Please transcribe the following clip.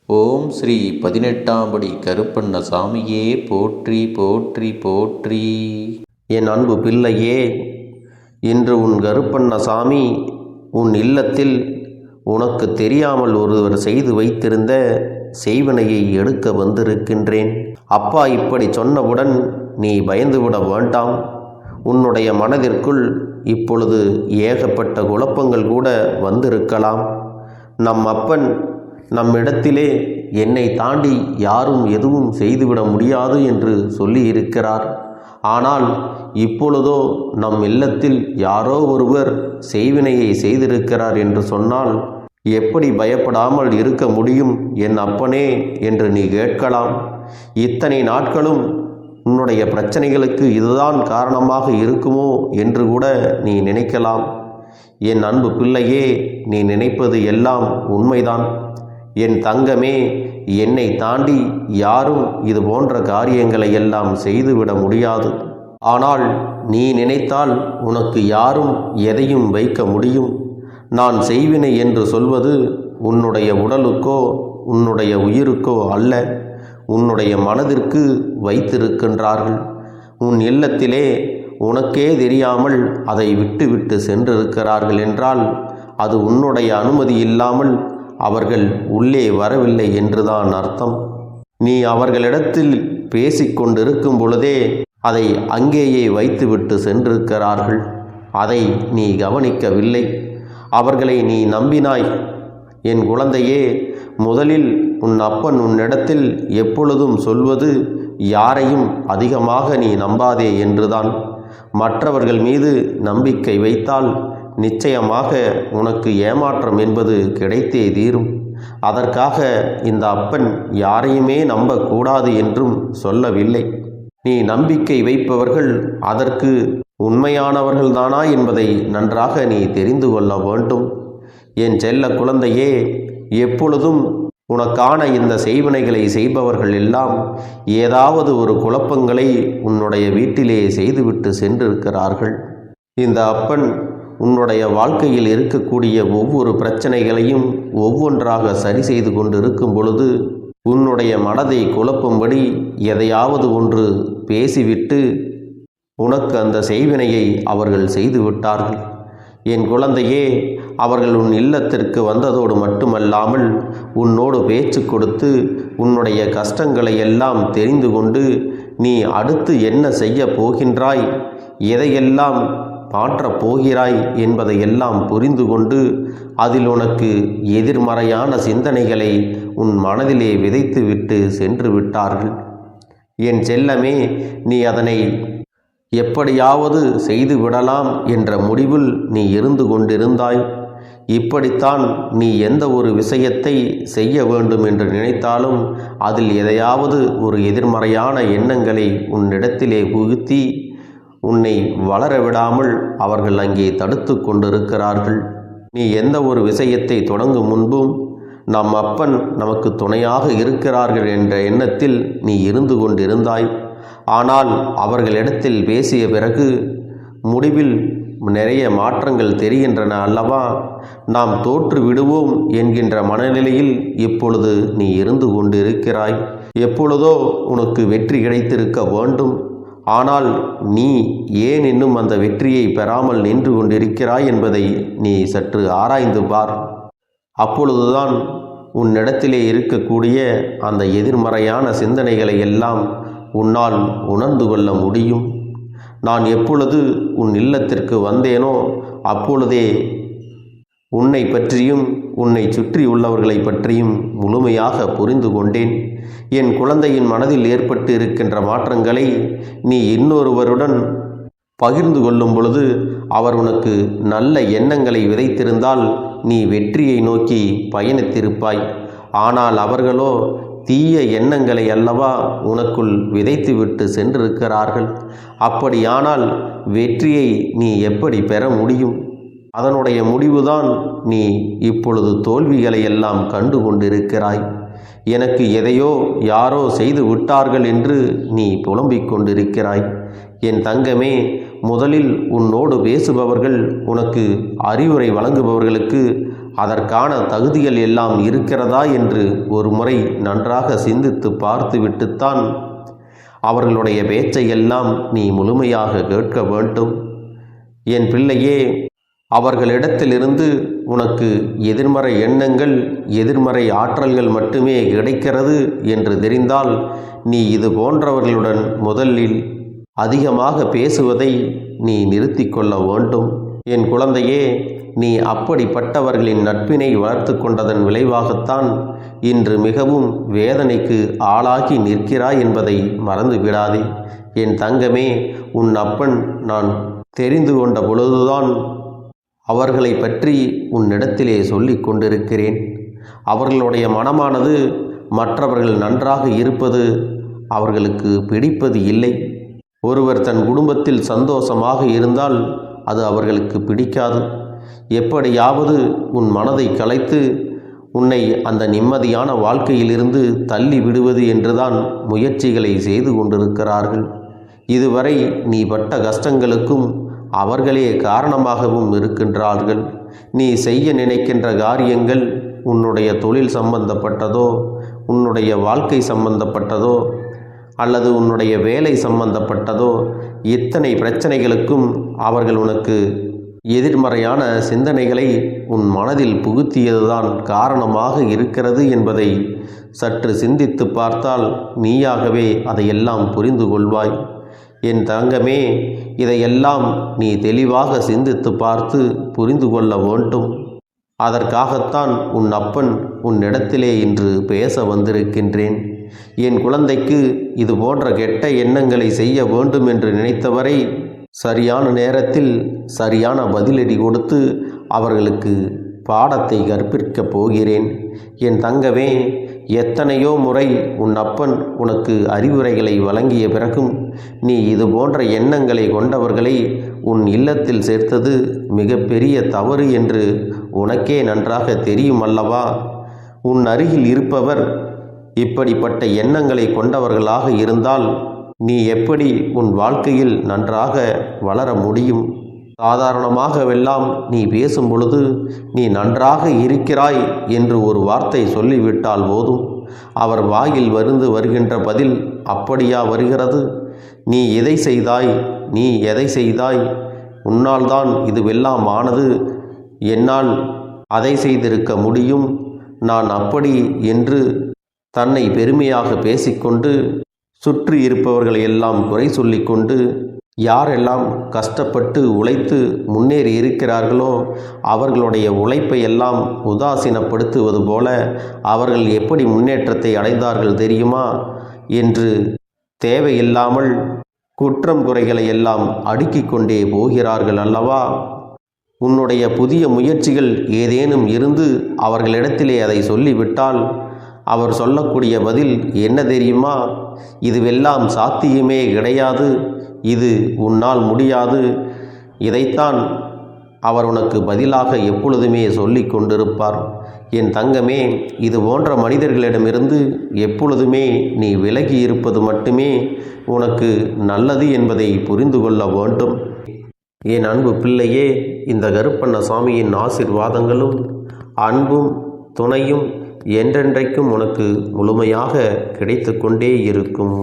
ஓம் ஸ்ரீ 18ஆம் படி கருப்பண்ணசாமியே போற்றி போற்றி போற்றி. என் அன்பு பிள்ளையே, இன்று உன் கருப்பண்ணசாமி உன் இல்லத்தில் உனக்கு தெரியாமல் ஒருவர் செய்து வைத்திருந்த செய்வினையை எடுக்க வந்திருக்கின்றேன். அப்பா இப்படி சொன்னவுடன் நீ பயந்துவிட வேண்டாம். உன்னுடைய மனதிற்குள் இப்பொழுது ஏகப்பட்ட குழப்பங்கள் கூட வந்திருக்கலாம். நம் அப்பன் நம்மிடத்திலே என்னை தாண்டி யாரும் எதுவும் செய்துவிட முடியாது என்று சொல்லியிருக்கிறார். ஆனால் இப்பொழுதோ நம் இல்லத்தில் யாரோ ஒருவர் செய்வினையை செய்திருக்கிறார் என்று சொன்னால் எப்படி பயப்படாமல் இருக்க முடியும் என் அப்பனே என்று நீ கேட்கலாம். இத்தனை நாட்களும் உன்னுடைய பிரச்சனைகளுக்கு இதுதான் காரணமாக இருக்குமோ என்று கூட நீ நினைக்கலாம். என் அன்பு பிள்ளையே, நீ நினைப்பது எல்லாம் உண்மைதான். என் தங்கமே, என்னை தாண்டி யாரும் இது போன்ற காரியங்களை எல்லாம் செய்துவிட முடியாது. ஆனால் நீ நினைத்தால் உனக்கு யாரும் எதையும் வைக்க முடியும். நான் செய்வினை என்று சொல்வது உன்னுடைய உடலுக்கோ உன்னுடைய உயிருக்கோ அல்ல, உன்னுடைய மனதிற்கு வைத்திருக்கின்றார்கள். உன் இல்லத்திலே உனக்கே தெரியாமல் அதை விட்டு சென்றிருக்கிறார்கள் என்றால் அது உன்னுடைய அனுமதி இல்லாமல் அவர்கள் உள்ளே வரவில்லை என்றுதான் அர்த்தம். நீ அவர்களிடத்தில் பேசிக்கொண்டிருக்கும் பொழுதே அதை அங்கேயே வைத்துவிட்டு சென்றிருக்கிறார்கள். அதை நீ கவனிக்கவில்லை. அவர்களை நீ நம்பினாய். என் குழந்தையே, முதலில் உன் அப்பன் உன்னிடத்தில் எப்பொழுதும் சொல்வது யாரையும் அதிகமாக நீ நம்பாதே என்றுதான். மற்றவர்கள் மீது நம்பிக்கை வைத்தால் நிச்சயமாக உனக்கு ஏமாற்றம் என்பது கிடைத்தே தீரும். அதற்காக இந்த அப்பன் யாரையுமே நம்பக்கூடாது என்றும் சொல்லவில்லை. நீ நம்பிக்கை வைப்பவர்கள் அதற்கு உண்மையானவர்கள்தானா என்பதை நன்றாக நீ தெரிந்து கொள்ள வேண்டும். என் செல்ல குழந்தையே, எப்பொழுதும் உனக்கான இந்த செய்வினைகளை செய்பவர்கள் எல்லாம் ஏதாவது ஒரு குழப்பங்களை உன்னுடைய வீட்டிலே செய்துவிட்டு சென்றிருக்கிறார்கள். இந்த அப்பன் உன்னுடைய வாழ்க்கையில் இருக்கக்கூடிய ஒவ்வொரு பிரச்சனைகளையும் ஒவ்வொன்றாக சரி செய்து கொண்டு இருக்கும் பொழுது உன்னுடைய மனதை குழப்பும்படி எதையாவது ஒன்று பேசிவிட்டு உனக்கு அந்த செய்வினையை அவர்கள் செய்து விட்டார்கள். என் குழந்தையே, அவர்கள் உன் இல்லத்திற்கு வந்ததோடு மட்டுமல்லாமல் உன்னோடு பேச்சு கொடுத்து உன்னுடைய கஷ்டங்களை எல்லாம் தெரிந்து கொண்டு நீ அடுத்து என்ன செய்ய போகின்றாய், எதையெல்லாம் மாற்றப் போகிறாய் என்பதையெல்லாம் புரிந்து கொண்டு அதில் உனக்கு எதிர்மறையான சிந்தனைகளை உன் மனதிலே விதைத்துவிட்டு சென்று விட்டார்கள். என் செல்லமே, நீ அதனை எப்படியாவது செய்து விடலாம் என்ற முடிவில் நீ இருந்து கொண்டிருந்தாய். இப்படித்தான் நீ எந்த ஒரு விஷயத்தை செய்ய வேண்டும் என்று நினைத்தாலும் அதில் எதையாவது ஒரு எதிர்மறையான எண்ணங்களை உன்னிடத்திலே புகுத்தி உன்னை வளர விடாமல் அவர்கள் அங்கே தடுத்து கொண்டிருக்கிறார்கள். நீ எந்த ஒரு விஷயத்தை தொடங்கும் முன்பும் நம் அப்பன் நமக்கு துணையாக இருக்கிறார்கள் என்ற எண்ணத்தில் நீ இருந்து கொண்டிருந்தாய். ஆனால் அவர்களிடத்தில் பேசிய பிறகு முடிவில் நிறைய மாற்றங்கள் தெரிகின்றன அல்லவா? நாம் தோற்று விடுவோம் என்கின்ற மனநிலையில் இப்பொழுது நீ இருந்து கொண்டிருக்கிறாய். எப்பொழுதோ உனக்கு வெற்றி கிடைத்திருக்க வேண்டும். ஆனால் நீ ஏன் இன்னும் அந்த வெற்றியை பெறாமல் நின்று கொண்டிருக்கிறாய் என்பதை நீ சற்று ஆராய்ந்து பார். அப்பொழுதுதான் உன்னிடத்திலே இருக்கக்கூடிய அந்த எதிர்மறையான சிந்தனைகளை எல்லாம் உன்னால் உணர்ந்து கொள்ள முடியும். நான் எப்பொழுது உன் இல்லத்திற்கு வந்தேனோ அப்பொழுதே உன்னை பற்றியும் உன்னை சுற்றி உள்ளவர்களை பற்றியும் முழுமையாக புரிந்து கொண்டேன். என் குழந்தையின் மனதில் ஏற்பட்டு இருக்கின்ற மாற்றங்களை நீ இன்னொருவருடன் பகிர்ந்து கொள்ளும் பொழுது அவர் உனக்கு நல்ல எண்ணங்களை விதைத்திருந்தால் நீ வெற்றியை நோக்கி பயணித்திருப்பாய். ஆனால் அவர்களோ தீய எண்ணங்களை அல்லவா உனக்குள் விதைத்துவிட்டு சென்றிருக்கிறார்கள். அப்படியானால் வெற்றியை நீ எப்படி பெற முடியும்? அதனுடைய முடிவுதான் நீ இப்பொழுது தோல்விகளை எல்லாம் கண்டு கொண்டிருக்கிறாய். எனக்கு எதையோ யாரோ செய்து விட்டார்கள் என்று நீ புலம்பிக் கொண்டிருக்கிறாய். என் தங்கமே, முதலில் உன்னோடு பேசுபவர்கள், உனக்கு அறிவுரை வழங்குபவர்களுக்கு அதற்கான தகுதிகள் எல்லாம் இருக்கிறதா என்று ஒரு முறை நன்றாக சிந்தித்து பார்த்துவிட்டுத்தான் அவர்களுடைய பேச்சையெல்லாம் நீ முழுமையாக கேட்க வேண்டும். என் பிள்ளையே, அவர்களிடத்திலிருந்து உனக்கு எதிர்மறை எண்ணங்கள், எதிர்மறை ஆற்றல்கள் மட்டுமே கிடைக்கிறது என்று தெரிந்தால் நீ இது போன்றவர்களுடன் முதலில் அதிகமாக பேசுவதை நீ நிறுத்தி கொள்ள வேண்டும். என் குழந்தையே, நீ அப்படிப்பட்டவர்களின் நட்பினை வளர்த்து கொண்டதன் விளைவாகத்தான் இன்று மிகவும் வேதனைக்கு ஆளாகி நிற்கிறாய் என்பதை மறந்து விடாதே. என் தங்கமே, உன் அப்பன் நான் தெரிந்து கொண்ட பொழுதுதான் அவர்களை பற்றி உன்னிடத்திலே சொல்லி கொண்டிருக்கிறேன். அவர்களுடைய மனமானது மற்றவர்கள் நன்றாக இருப்பது அவர்களுக்கு பிடிப்பது இல்லை. ஒருவர் தன் குடும்பத்தில் சந்தோஷமாக இருந்தால் அது அவர்களுக்கு பிடிக்காது. எப்படியாவது உன் மனதை கலைத்து உன்னை அந்த நிம்மதியான வாழ்க்கையிலிருந்து தள்ளி விடுவது என்றுதான் முயற்சிகளை செய்து கொண்டிருக்கிறார்கள். இதுவரை நீ பட்ட கஷ்டங்களுக்கும் அவர்களே காரணமாகவும் இருக்கின்றார்கள். நீ செய்ய நினைக்கின்ற காரியங்கள் உன்னுடைய தொழில் சம்பந்தப்பட்டதோ, உன்னுடைய வாழ்க்கை சம்பந்தப்பட்டதோ, அல்லது உன்னுடைய வேலை சம்பந்தப்பட்டதோ, இத்தனை பிரச்சனைகளுக்கும் அவர்கள் உனக்கு எதிர்மறையான சிந்தனைகளை உன் மனதில் புகுத்தியதுதான் காரணமாக இருக்கிறது என்பதை சற்று சிந்தித்து பார்த்தால் நீயாகவே அதையெல்லாம் புரிந்து கொள்வாய். என் தங்கமே, இதையெல்லாம் நீ தெளிவாக சிந்தித்து பார்த்து புரிந்து கொள்ள வேண்டும். அதற்காகத்தான் உன் அப்பன் உன்னிடத்திலே இன்று பேச வந்திருக்கின்றேன். என் குழந்தைக்கு இது போன்ற கெட்ட எண்ணங்களை செய்ய வேண்டும் என்று நினைத்தவரை சரியான நேரத்தில் சரியான பதிலடி கொடுத்து அவர்களுக்கு பாடத்தை கற்பிக்கப் போகிறேன். என் தங்கமே, எத்தனையோ முறை உன் அப்பன் உனக்கு அறிவுரைகளை வழங்கிய பிறகும் நீ இது போன்ற எண்ணங்களை கொண்டவர்களை உன் இல்லத்தில் சேர்த்தது மிகப்பெரிய தவறு என்று உனக்கே நன்றாக தெரியும் அல்லவா? உன் அருகில் இருப்பவர் இப்படிப்பட்ட எண்ணங்களை கொண்டவர்களாக இருந்தால் நீ எப்படி உன் வாழ்க்கையில் நன்றாக வளர முடியும்? சாதாரணமாகவெல்லாம் நீ பேசும் பொழுது நீ நன்றாக இருக்கிறாய் என்று ஒரு வார்த்தை சொல்லிவிட்டால் போதும், அவர் வாயில் வருகின்ற பதில் அப்படியா வருகிறது? நீ எதை செய்தாய், நீ எதை செய்தாய், உன்னால் தான் இதுவெல்லாம் ஆனது, என்னால் அதை செய்திருக்க முடியும், நான் அப்படி என்று தன்னை பெருமையாக பேசிக்கொண்டு சுற்றி இருப்பவர்களை எல்லாம் குறை சொல்லிக்கொண்டு யாரெல்லாம் கஷ்டப்பட்டு உழைத்து முன்னேறி இருக்கிறார்களோ அவர்களுடைய உழைப்பை எல்லாம் உதாசீனப்படுத்துவது போல அவர்கள் எப்படி முன்னேற்றத்தை அடைந்தார்கள் தெரியுமா என்று தேவையில்லாமல் குற்றம் குறைகளை எல்லாம் அடுக்கிக் கொண்டே போகிறார்கள் அல்லவா? உன்னுடைய புதிய முயற்சிகள் ஏதேனும் இருந்து அவர்களிடத்திலே அதை சொல்லிவிட்டால் அவர் சொல்லக்கூடிய பதில் என்ன தெரியுமா? இதுவெல்லாம் சாத்தியமே கிடையாது, இது உன்னால் முடியாது. இதைத்தான் அவர் உனக்கு பதிலாக எப்பொழுதுமே சொல்லி கொண்டிருப்பார். என் தங்கமே, இது போன்ற மனிதர்களிடமிருந்து எப்பொழுதுமே நீ விலகி இருப்பது மட்டுமே உனக்கு நல்லது என்பதை புரிந்து கொள்ள வேண்டும். என் அன்பு பிள்ளையே, இந்த கருப்பண்ண சாமியின் ஆசீர்வாதங்களும் அன்பும் துணையும் என்றென்றைக்கும் உனக்கு முழுமையாக கிடைத்து கொண்டே இருக்கும்.